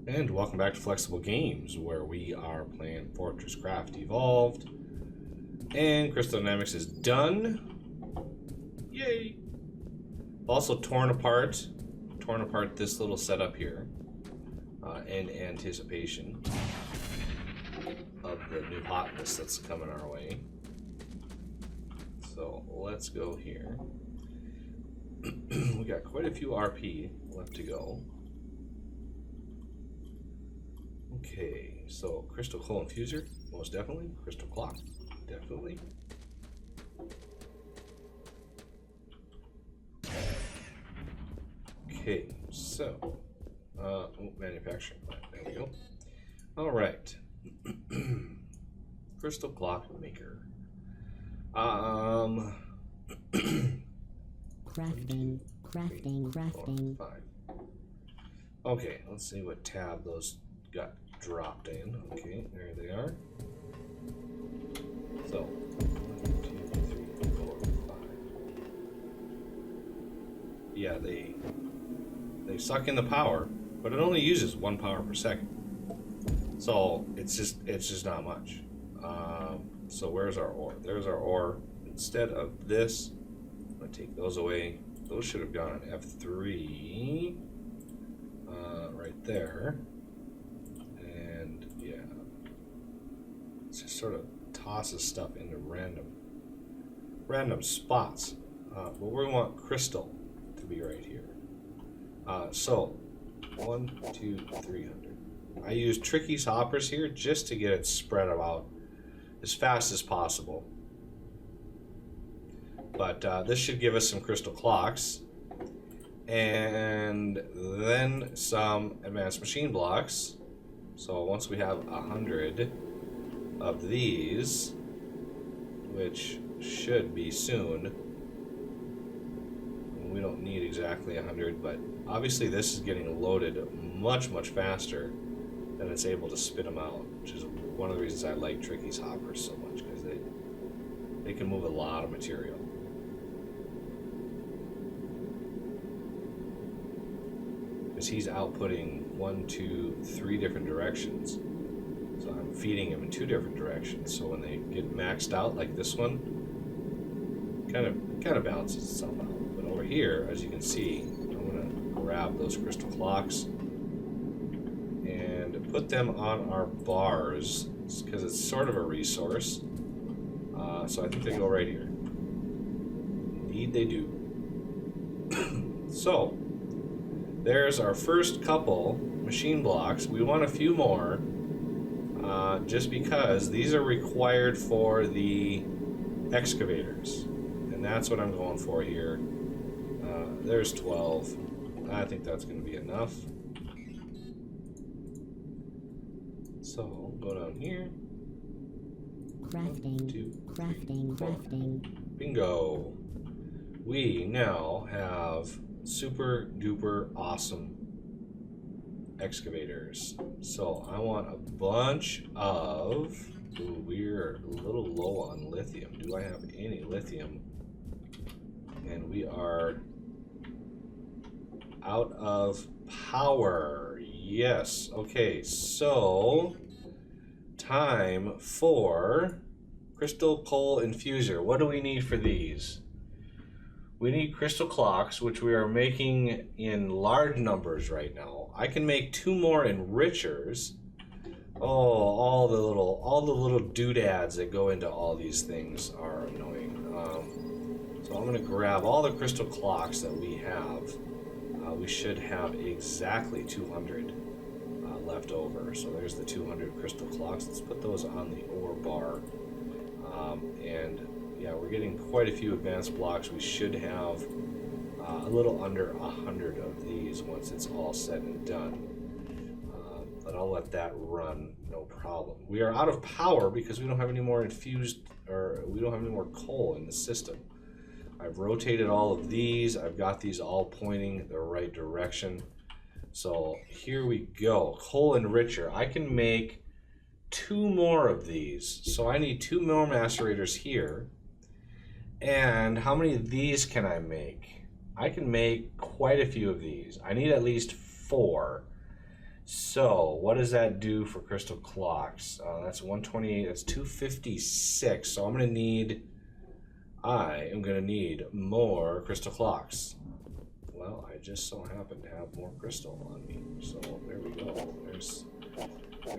And welcome back to Flexible Games, where we are playing FortressCraft Evolved. And Crystal Dynamics is done. Yay! Also torn apart this little setup here in anticipation of the new hotness that's coming our way. So let's go here. We got quite a few RP left to go. Okay, so crystal coal infuser, most definitely. Crystal clock, definitely. Okay, so manufacturing plant. There we go. All right, crystal clock maker. Crafting. 5. Okay, let's see what tab those got dropped in. Okay, there they are. So 1, 2, 3, 4, 5. Yeah, they suck in the power, but it only uses 1 power per second. So it's just not much. So where's our ore? There's our ore. Instead of this, I'm gonna take those away. Those should have gone on F3 right there. And yeah, it just sort of tosses stuff into random spots. But we want crystal to be right here. So 1, 2, 300. I use Tricky's hoppers here just to get it spread out as fast as possible. But this should give us some crystal clocks, and then some advanced machine blocks. So once we have 100 of these, which should be soon, we don't need exactly 100, but obviously this is getting loaded much faster than it's able to spit them out, which is one of the reasons I like Tricky's hoppers so much, because they can move a lot of material. He's outputting 1, 2, 3 different directions, so I'm feeding him in 2 different directions. So when they get maxed out, like this one, kind of balances itself out. But over here, as you can see, I'm gonna grab those crystal clocks and put them on our bars because it's sort of a resource. So I think they go right here. Indeed, they do. So. There's our first couple machine blocks. We want a few more, just because these are required for the excavators, and that's what I'm going for here. There's 12. I think that's going to be enough. So go down here. Crafting. 1, 2, 3, 4. Crafting. Bingo. We now have super duper awesome excavators. So I want a bunch of. Ooh, we're a little low on lithium. Do I have any lithium? And we are out of power. Yes. Okay, so time for crystal coal infuser. What do we need for these? We need crystal clocks, which we are making in large numbers right now. I can make 2 more enrichers. Oh, all the little doodads that go into all these things are annoying. So I'm gonna grab all the crystal clocks that we have. We should have exactly 200 left over. So there's the 200 crystal clocks. Let's put those on the ore bar. And yeah, we're getting quite a few advanced blocks. We should have a little under 100 of these once it's all said and done. But I'll let that run, no problem. We are out of power because we don't have any more infused, or we don't have any more coal in the system. I've rotated all of these. I've got these all pointing the right direction. So here we go. Coal enricher. I can make 2 more of these. So I need 2 more macerators here. And how many of these can I make? I can make quite a few of these. I need at least 4. So what does that do for crystal clocks? That's 128. That's 256. So I am gonna need more crystal clocks. Well, I just so happen to have more crystal on me. So there we go. There's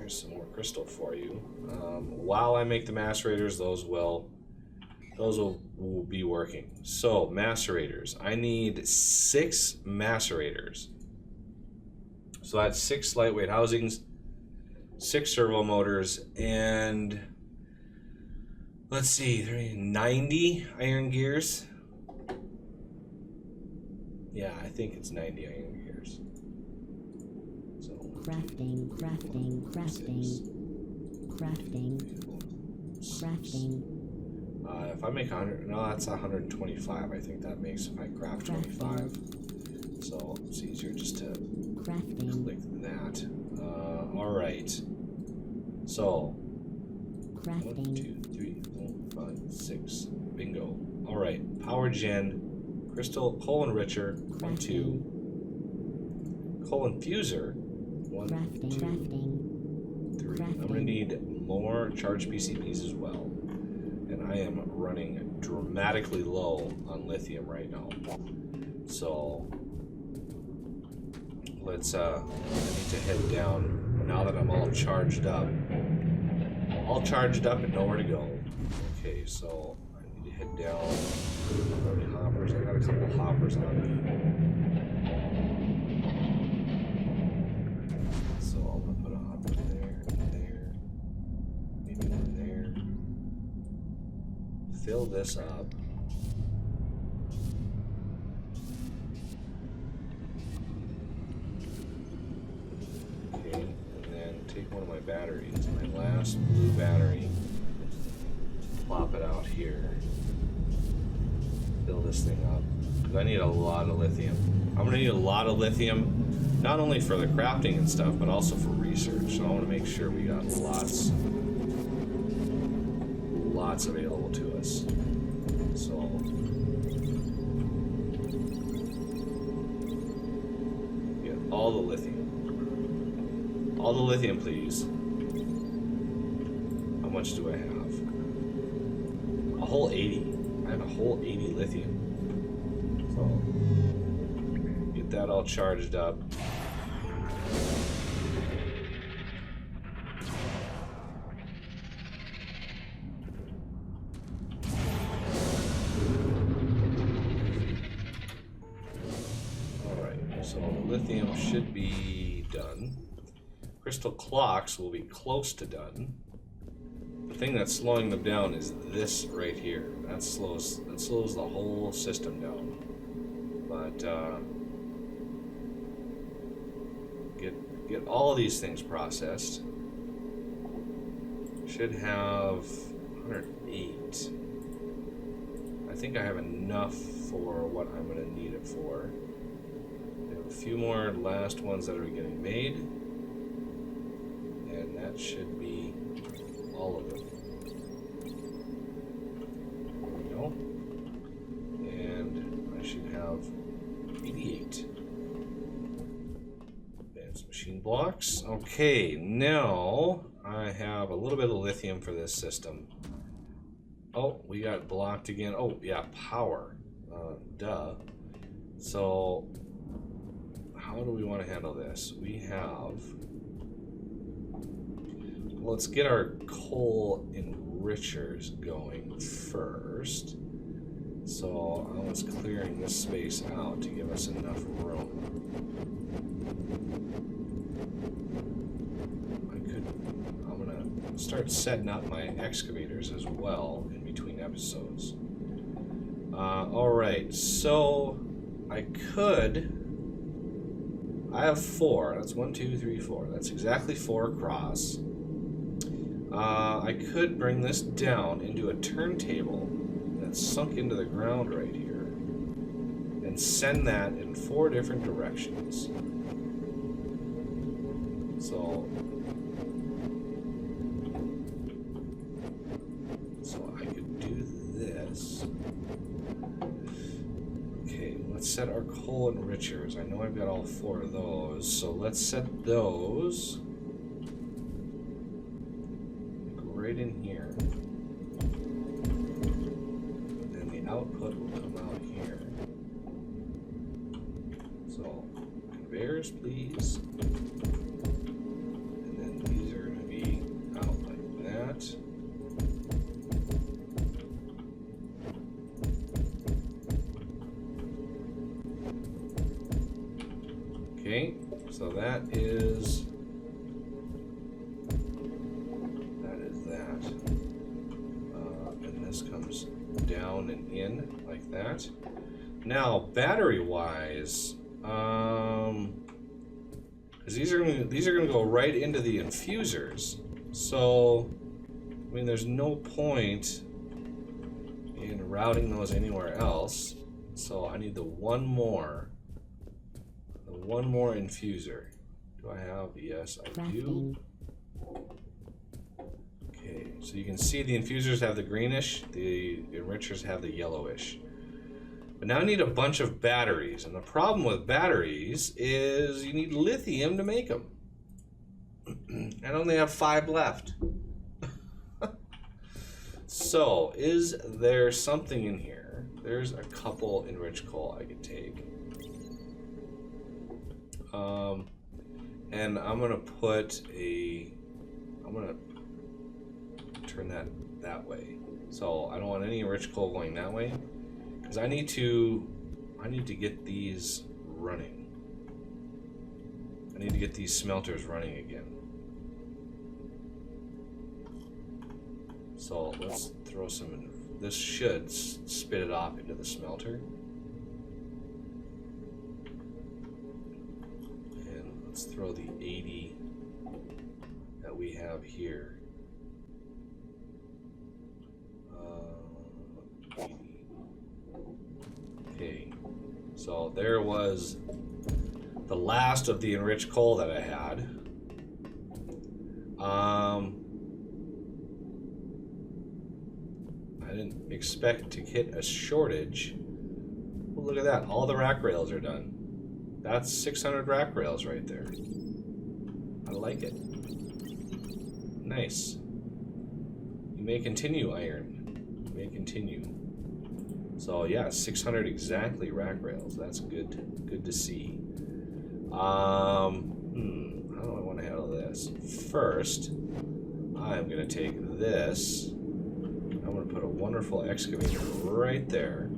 some more crystal for you. While I make the macerators, those will be working. So macerators, I need 6 macerators. So that's 6 lightweight housings, 6 servo motors, and let's see, 90 iron gears. Yeah, I think it's 90 iron gears. So crafting. If I make 100, no, that's 125. I think that makes if I craft 25. So it's easier just to click that. All right. So 1, 2, 3, 4, 5, 6. Bingo. All right. Power gen. Crystal coal enricher. 1, 2. Coal infuser. 1, 2, 3. I'm gonna need more charged PCBs as well. And I am running dramatically low on lithium right now. So let's I need to head down now that I'm all charged up. All charged up and nowhere to go. Okay, so I need to head down. How many hoppers? I got a couple hoppers on me. So I'm gonna put a hopper there, maybe one there. Fill this up. Okay, and then take one of my batteries, my last blue battery, plop it out here. Fill this thing up. Because I need a lot of lithium. I'm gonna need a lot of lithium, not only for the crafting and stuff, but also for research. So I want to make sure we got lots available to us. So get all the lithium. All the lithium, please. How much do I have? A whole 80. I have a whole 80 lithium. So get that all charged up. So lithium should be done. Crystal clocks will be close to done. The thing that's slowing them down is this right here. That slows the whole system down. But get all of these things processed. Should have 108. I think I have enough for what I'm going to need it for. A few more last ones that are getting made, and that should be all of them. There we go. And I should have 88 advanced machine blocks. Okay, now I have a little bit of lithium for this system. Oh, we got blocked again. Oh yeah, power. Duh. So how do we want to handle this? We have, let's get our coal enrichers going first. So I was clearing this space out to give us enough room. I'm gonna start setting up my excavators as well in between episodes. Alright, so I have 4. That's 1, 2, 3, 4. That's exactly 4 across. I could bring this down into a turntable that's sunk into the ground right here and send that in 4 different directions. So I could do this. Okay, let's let's set our coal enrichers. I know I've got all 4 of those, so let's set those right in here. And then the output will come out here. So, conveyors, please. And then these are going to be out like that. Okay, so that is that. And this comes down and in like that. Now, battery-wise, because these are gonna go right into the infusers. So, I mean, there's no point in routing those anywhere else. So I need the one more infuser. Do I have? Yes, I do. Okay, so you can see the infusers have the greenish, the enrichers have the yellowish. But now I need a bunch of batteries, and the problem with batteries is you need lithium to make them. I only have 5 left. So, is there something in here? There's a couple enriched coal I could take. And I'm gonna turn that way. So I don't want any enriched coal going that way, because I need to get these running. I need to get these smelters running again. So let's throw some in. This should spit it off into the smelter. And let's throw the 80 that we have here. 80. Okay, so there was the last of the enriched coal that I had. I didn't expect to hit a shortage. Well, look at that, all the rack rails are done. That's 600 rack rails right there. I like it. Nice. You may continue, iron. You may continue. So yeah, 600 exactly rack rails. That's good to see. How do I want to handle this? First, I'm going to take this. I'm going to put a wonderful excavator right there.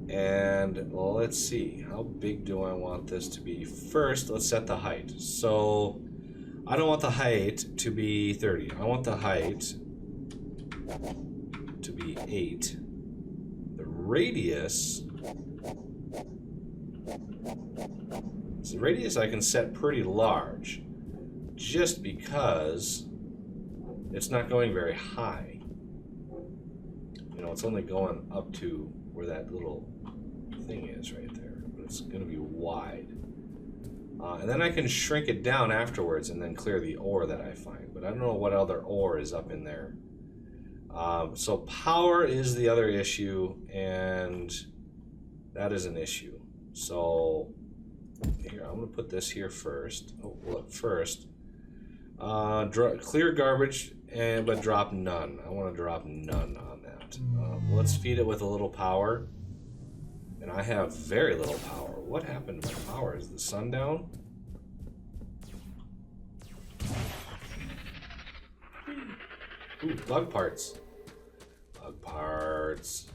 And well, let's see, how big do I want this to be? First, let's set the height. So I don't want the height to be 30. I want the height to be 8. The radius, I can set pretty large, just because it's not going very high. You know, it's only going up to where that little thing is right there, but it's going to be wide. And then I can shrink it down afterwards and then clear the ore that I find, but I don't know what other ore is up in there. So power is the other issue, and that is an issue. So here, I'm going to put this here first. Oh, well, first, clear garbage, but drop none. I want to drop none on that. Let's feed it with a little power. And I have very little power. What happened to my power? Is the sun down? Ooh, bug parts. Bug parts.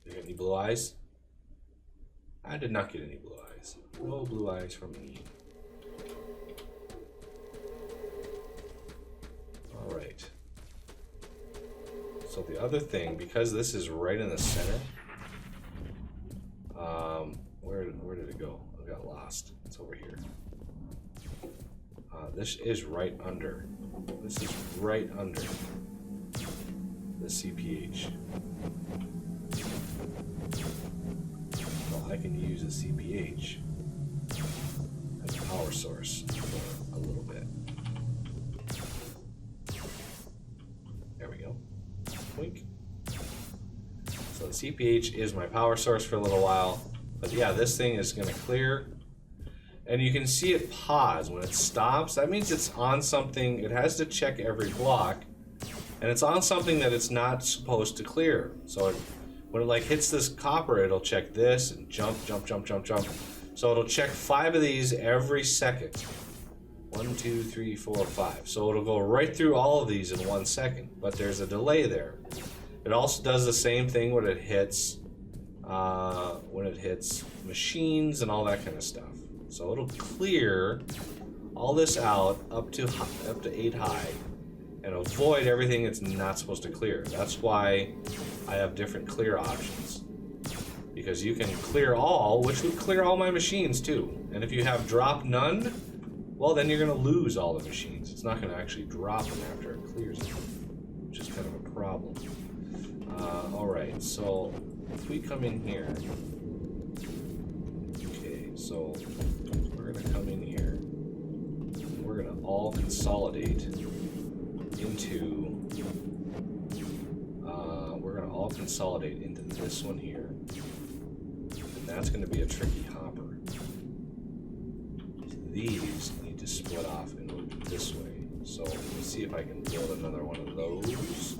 You get any blue eyes? I did not get any blue eyes. No blue eyes from me. Alright. So the other thing, because this is right in the center, where did it go? I got lost. It's over here. This is right under. This is right under the CPH. So I can use a CPH as a power source for a little bit. There we go. Wink. CPH is my power source for a little while. But yeah, this thing is going to clear. And you can see it pause when it stops. That means it's on something. It has to check every block. And it's on something that it's not supposed to clear. So when it like hits this copper, it'll check this and jump, jump, jump, jump, jump. So it'll check 5 of these every second. 1, 2, 3, 4, 5. So it'll go right through all of these in 1 second. But there's a delay there. It also does the same thing when it hits machines and all that kind of stuff. So it'll clear all this out up to 8 high and avoid everything it's not supposed to clear. That's why I have different clear options. Because you can clear all, which would clear all my machines too. And if you have drop none, well then you're going to lose all the machines. It's not going to actually drop them after it clears them, which is kind of a problem. Alright, so if we come in here, okay, so we're going to come in here, and we're going to all consolidate into this one here, and that's going to be a tricky hopper. These need to split off and move this way, so let's see if I can build another one of those.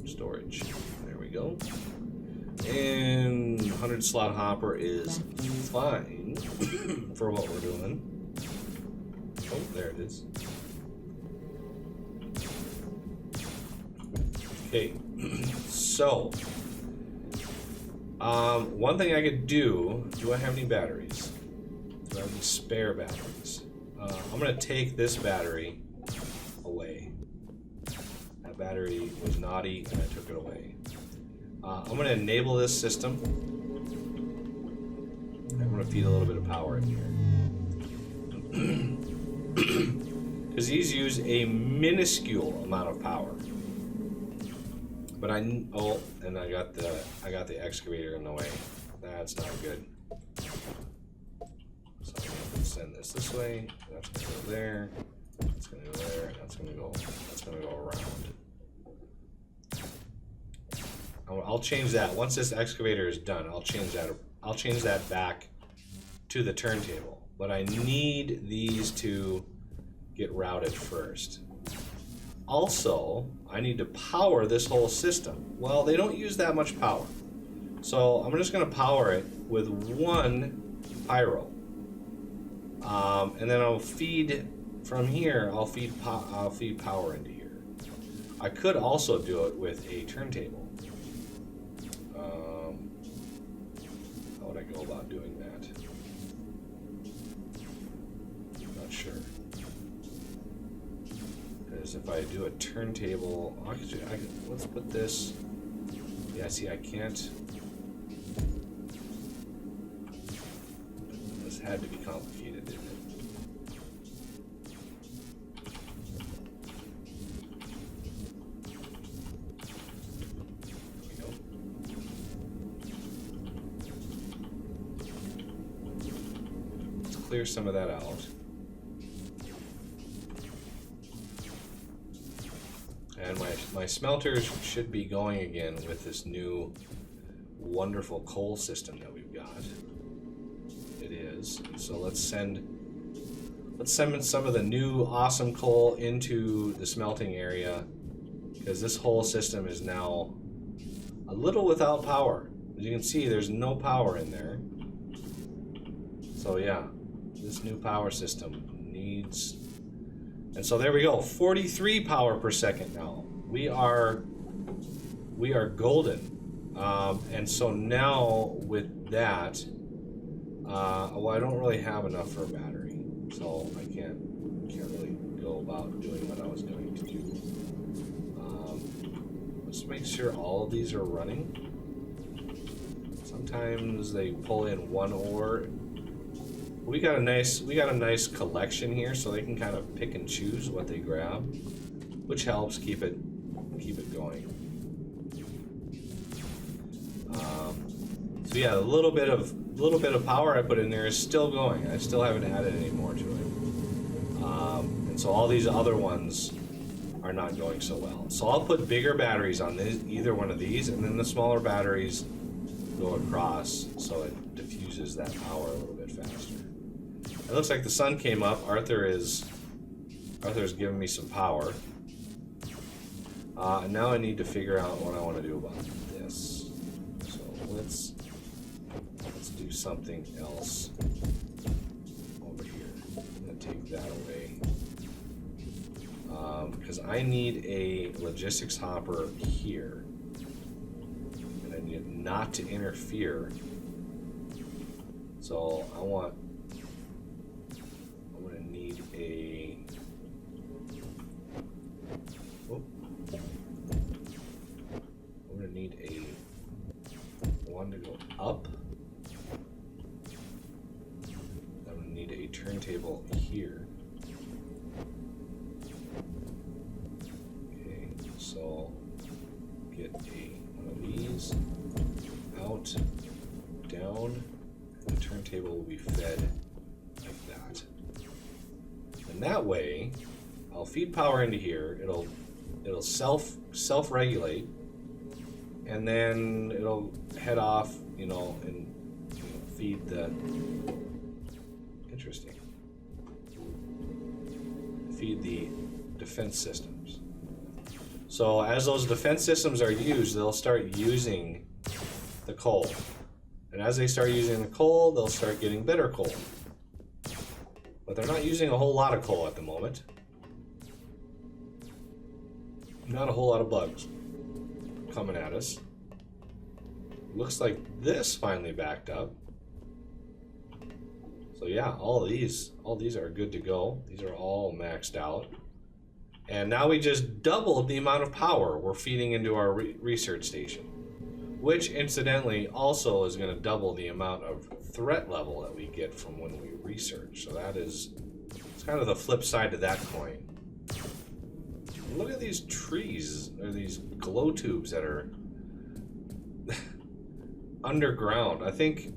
Storage. There we go. And 100 slot hopper is fine for what we're doing. Oh, there it is. Okay, so one thing I could do I have any batteries? Do I have any spare batteries? I'm gonna take this battery away. That battery was naughty and I took it away. I'm going to enable this system. I'm going to feed a little bit of power in here. Because these use a minuscule amount of power. But and I got the excavator in the way. That's not good. So I'm going to send this way. That's going to go there. That's going to go there. That's going to go around. I'll change that once this excavator is done. I'll change that back to the turntable. But I need these to get routed first. Also, I need to power this whole system. Well, they don't use that much power, so I'm just going to power it with 1 pyro, and then I'll feed from here. I'll feed power into here. I could also do it with a turntable. How would I go about doing that? I'm not sure. Because if I do a turntable, let's put this. Yeah, see, I can't. This had to be complicated, didn't it? Clear some of that out. And my smelters should be going again with this new wonderful coal system that we've got. It is. So let's send some of the new awesome coal into the smelting area, because this whole system is now a little without power. As you can see, there's no power in there. So yeah, this new power system needs, and so there we go, 43 power per second now. We are golden. And so now with that, well, I don't really have enough for a battery, so I can't really go about doing what I was going to do. Let's make sure all of these are running. Sometimes they pull in one ore. We got a nice collection here, so they can kind of pick and choose what they grab, which helps keep it going. So yeah, a little bit of power I put in there is still going. I still haven't added any more to it. And so all these other ones are not going so well. So I'll put bigger batteries on this, either one of these, and then the smaller batteries go across so it diffuses that power a little bit faster. It looks like the sun came up. Arthur's giving me some power. And now I need to figure out what I want to do about this. So let's do something else over here. I'm going to take that away. Because I need a logistics hopper here. And I need it not to interfere. So I'm going to need a... I'm going to need a one to go up. I'm going to need a turntable here. Okay, so get one of these out, down, and the turntable will be fed like that. And that way, I'll feed power into here. It'll self-regulate, and then it'll head off, and feed the defense systems. So as those defense systems are used, they'll start using the coal, and as they start using the coal, they'll start getting better coal. But they're not using a whole lot of coal at the moment. Not a whole lot of bugs coming at us. Looks like this finally backed up. So yeah, all these are good to go. These are all maxed out. And now we just doubled the amount of power we're feeding into our research station, which incidentally also is going to double the amount of threat level that we get from when we research. So it's kind of the flip side to that coin. Look at these trees, or these glow tubes that are underground. I think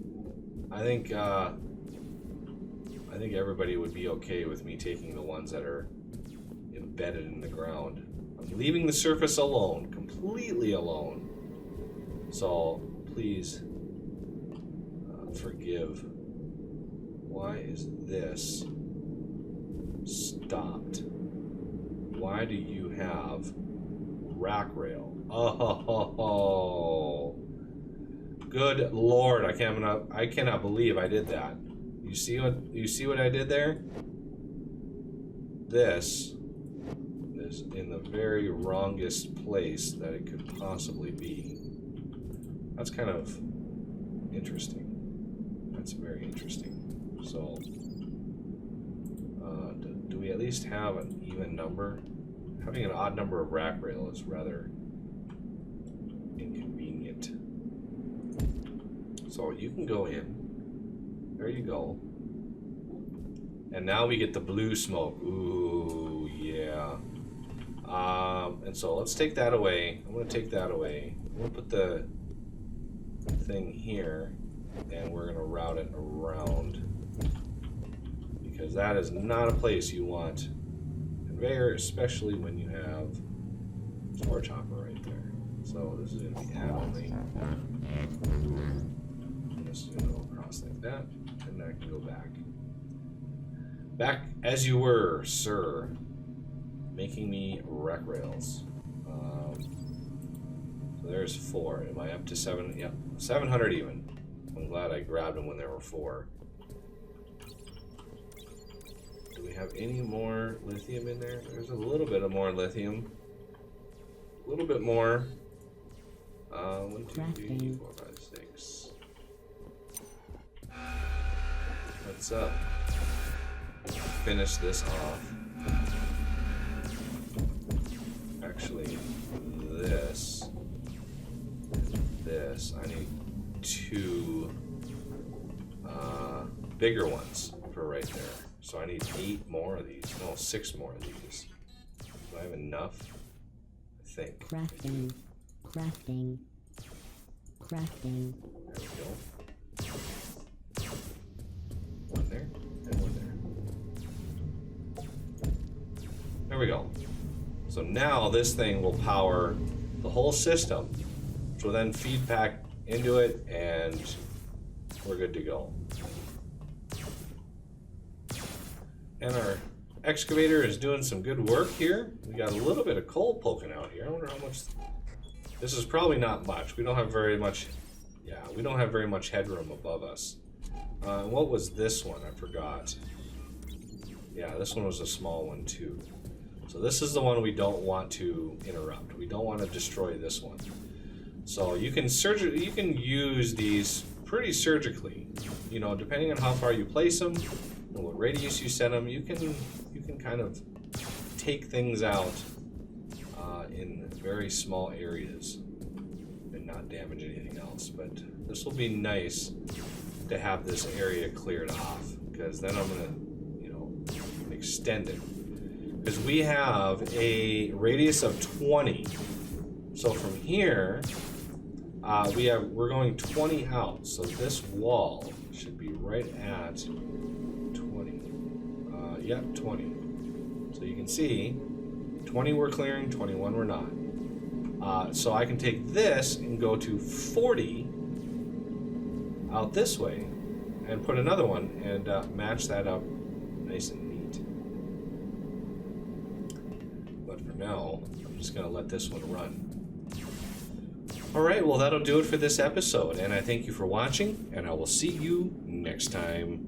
everybody would be okay with me taking the ones that are embedded in the ground. I'm leaving the surface alone, completely alone. So please forgive. Why is this stopped? Why do you have rack rail? Oh, good Lord! I cannot believe I did that. You see what I did there? This is in the very wrongest place that it could possibly be. That's kind of interesting. That's very interesting. So, do we at least have an even number? Having an odd number of rack rail is rather inconvenient. So you can go in. There you go. And now we get the blue smoke. Ooh, yeah. And so let's take that away. I'm going to take that away. I'm going to put the thing here, and we're going to route it around, because that is not a place you want conveyor, especially when you have storage hopper right there. So this is going to be add only. And this is going to go across like that, and that can go back. Back as you were, sir, making me rack rails. So there's 4. Am I up to 7? Yep, 700 even. I'm glad I grabbed them when there were 4. Do we have any more lithium in there? There's a little bit of more lithium. A little bit more. 1, 2, 3, 4, 5, 6. Let's finish this off. Actually, this, I need 2 bigger ones for right there. So I need 8 more of these. No, 6 more of these. Do I have enough? I think. Crafting. There we go. 1 there, and 1 there. There we go. So now this thing will power the whole system, which will then feed back into it, and we're good to go. And our excavator is doing some good work here. We got a little bit of coal poking out here. I wonder how much. This is probably not much. We don't have very much. Yeah, we don't have very much headroom above us. What was this one? I forgot. Yeah, this one was a small one too. So this is the one we don't want to interrupt. We don't want to destroy this one. So you can use these pretty surgically. You know, depending on how far you place them and what radius you set them, you can kind of take things out in very small areas and not damage anything else. But this will be nice to have this area cleared off, because then I'm gonna, you know, extend it. Because we have a radius of 20. So from here, we're going 20 out. So this wall should be right at 20. Yeah, 20. So you can see 20 we're clearing, 21 we're not. So I can take this and go to 40 out this way and put another one and match that up nice and neat. But for now, I'm just going to let this one run. Alright, well that'll do it for this episode, and I thank you for watching, and I will see you next time.